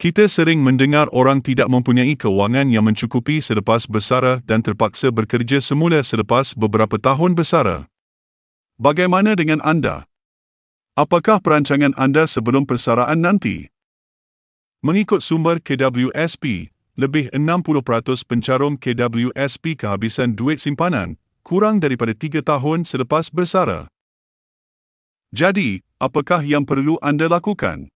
Kita sering mendengar orang tidak mempunyai kewangan yang mencukupi selepas bersara dan terpaksa bekerja semula selepas beberapa tahun bersara. Bagaimana dengan anda? Apakah perancangan anda sebelum persaraan nanti? Mengikut sumber KWSP, lebih 60% pencarum KWSP kehabisan duit simpanan, kurang daripada 3 tahun selepas bersara. Jadi, apakah yang perlu anda lakukan?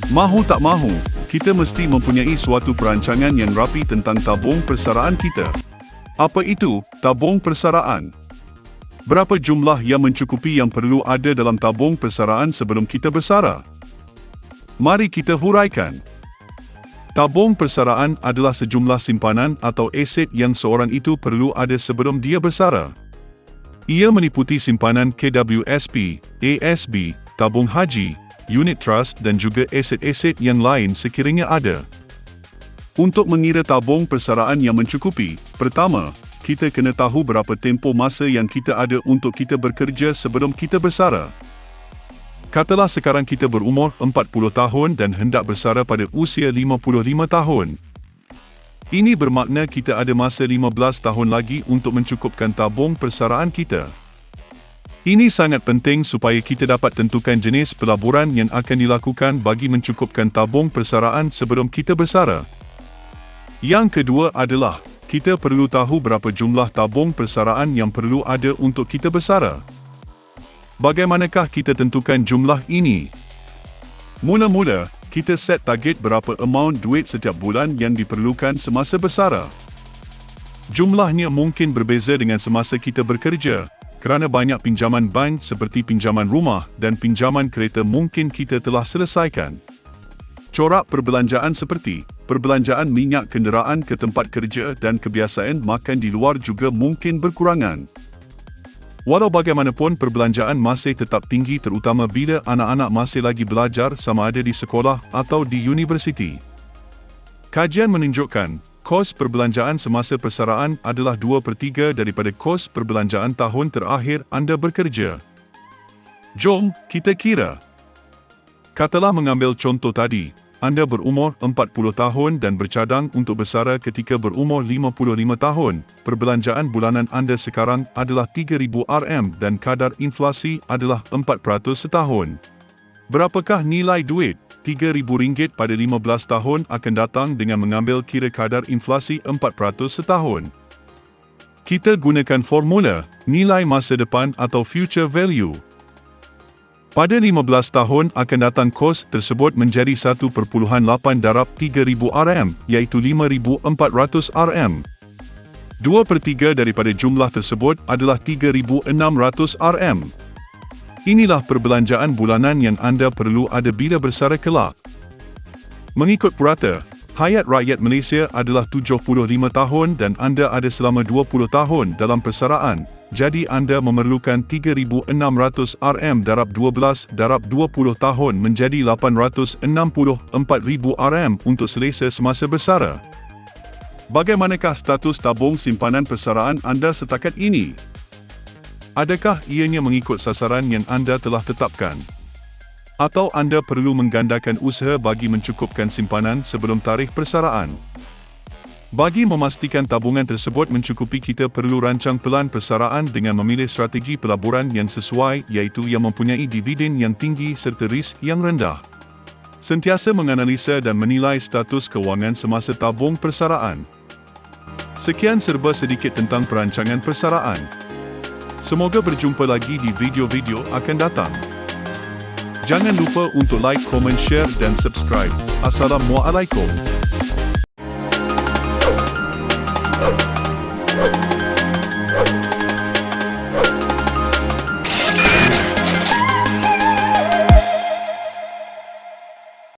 Mahu tak mahu, kita mesti mempunyai suatu perancangan yang rapi tentang tabung persaraan kita. Apa itu tabung persaraan? Berapa jumlah yang mencukupi yang perlu ada dalam tabung persaraan sebelum kita bersara? Mari kita huraikan. Tabung persaraan adalah sejumlah simpanan atau aset yang seorang itu perlu ada sebelum dia bersara. Ia meliputi simpanan KWSP, ASB, tabung haji, unit trust dan juga aset-aset yang lain sekiranya ada. Untuk mengira tabung persaraan yang mencukupi, pertama, kita kena tahu berapa tempoh masa yang kita ada untuk kita bekerja sebelum kita bersara. Katalah sekarang kita berumur 40 tahun dan hendak bersara pada usia 55 tahun. Ini bermakna kita ada masa 15 tahun lagi untuk mencukupkan tabung persaraan kita. Ini sangat penting supaya kita dapat tentukan jenis pelaburan yang akan dilakukan bagi mencukupkan tabung persaraan sebelum kita bersara. Yang kedua adalah, kita perlu tahu berapa jumlah tabung persaraan yang perlu ada untuk kita bersara. Bagaimanakah kita tentukan jumlah ini? Mula-mula, kita set target berapa amount duit setiap bulan yang diperlukan semasa bersara. Jumlahnya mungkin berbeza dengan semasa kita bekerja, kerana banyak pinjaman bank seperti pinjaman rumah dan pinjaman kereta mungkin kita telah selesaikan. Corak perbelanjaan seperti perbelanjaan minyak kenderaan ke tempat kerja dan kebiasaan makan di luar juga mungkin berkurangan. Walau bagaimanapun perbelanjaan masih tetap tinggi terutama bila anak-anak masih lagi belajar sama ada di sekolah atau di universiti. Kajian menunjukkan, kos perbelanjaan semasa persaraan adalah 2/3 daripada kos perbelanjaan tahun terakhir anda bekerja. Jom, kita kira. Katalah mengambil contoh tadi, anda berumur 40 tahun dan bercadang untuk bersara ketika berumur 55 tahun. Perbelanjaan bulanan anda sekarang adalah 3,000 RM dan kadar inflasi adalah 4% setahun. Berapakah nilai duit RM3,000 pada 15 tahun akan datang dengan mengambil kira kadar inflasi 4% setahun? Kita gunakan formula nilai masa depan atau future value. Pada 15 tahun akan datang kos tersebut menjadi 1.8 darab 3,000 RM, iaitu 5,400 RM. 2/3 daripada jumlah tersebut adalah 3,600 RM. Inilah perbelanjaan bulanan yang anda perlu ada bila bersara kelak. Mengikut purata, hayat rakyat Malaysia adalah 75 tahun dan anda ada selama 20 tahun dalam persaraan, jadi anda memerlukan 3,600 RM darab 12 darab 20 tahun menjadi 864,000 RM untuk selesa semasa bersara. Bagaimanakah status tabung simpanan persaraan anda setakat ini? Adakah ianya mengikut sasaran yang anda telah tetapkan? Atau anda perlu menggandakan usaha bagi mencukupkan simpanan sebelum tarikh persaraan? Bagi memastikan tabungan tersebut mencukupi, kita perlu rancang pelan persaraan dengan memilih strategi pelaburan yang sesuai, iaitu yang mempunyai dividen yang tinggi serta risk yang rendah. Sentiasa menganalisa dan menilai status kewangan semasa tabung persaraan. Sekian serba sedikit tentang perancangan persaraan. Semoga berjumpa lagi di video-video akan datang. Jangan lupa untuk like, komen, share dan subscribe. Assalamualaikum.